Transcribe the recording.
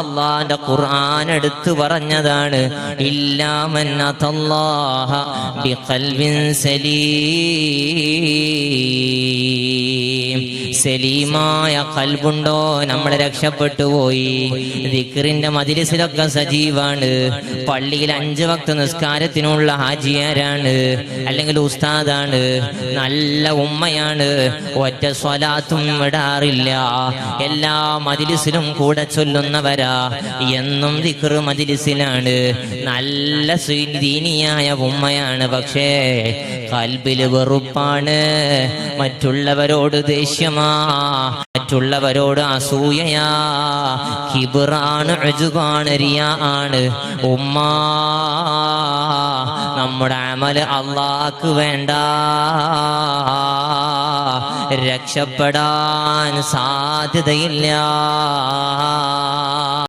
അള്ളാന്റെ ഖുർആൻ എടുത്തു പറഞ്ഞതാണ്. ഇല്ലാ മൻ അതല്ലാഹ ബിഖൽബിൻ സലീം. സലീമായ ഖൽബുണ്ടോ നമ്മൾ രക്ഷപ്പെട്ടു പോയി. ദിക്റിന്റെ മജ്ലിസിലൊക്കെ സജീവാണ്. പള്ളിയിൽ 5 വക്ത് നിസ്കാരത്തിനുള്ള ഹാജിയാരാണ്, അല്ലെങ്കിൽ ഉസ്താദാണ്, നല്ല ഉമ്മയാണ്, ഒറ്റ സ്വലാത്തും വിടാറില്ല, എല്ലാ മജ്ലിസിലും കൂടെ ചൊല്ലുന്നവരാ, എന്നും ദിക്ർ മജ്ലിസിലാണ്, നല്ല ദീനിയായ ഉമ്മയാണ്. പക്ഷേ ഖൽബില് വെറുപ്പാണ്, മറ്റുള്ളവരോട് ദേഷ്യമാ, മറ്റുള്ളവരോട് അസൂയയാ, കിബ്റാണ്, ഉജ്ബാണ്, റിയാ ആണ്. ഉമ്മ, നമ്മുടെ അമൽ അല്ലാഹ്ക്ക് വേണ്ട, രക്ഷപ്പെടാൻ സാധ്യതയില്ല.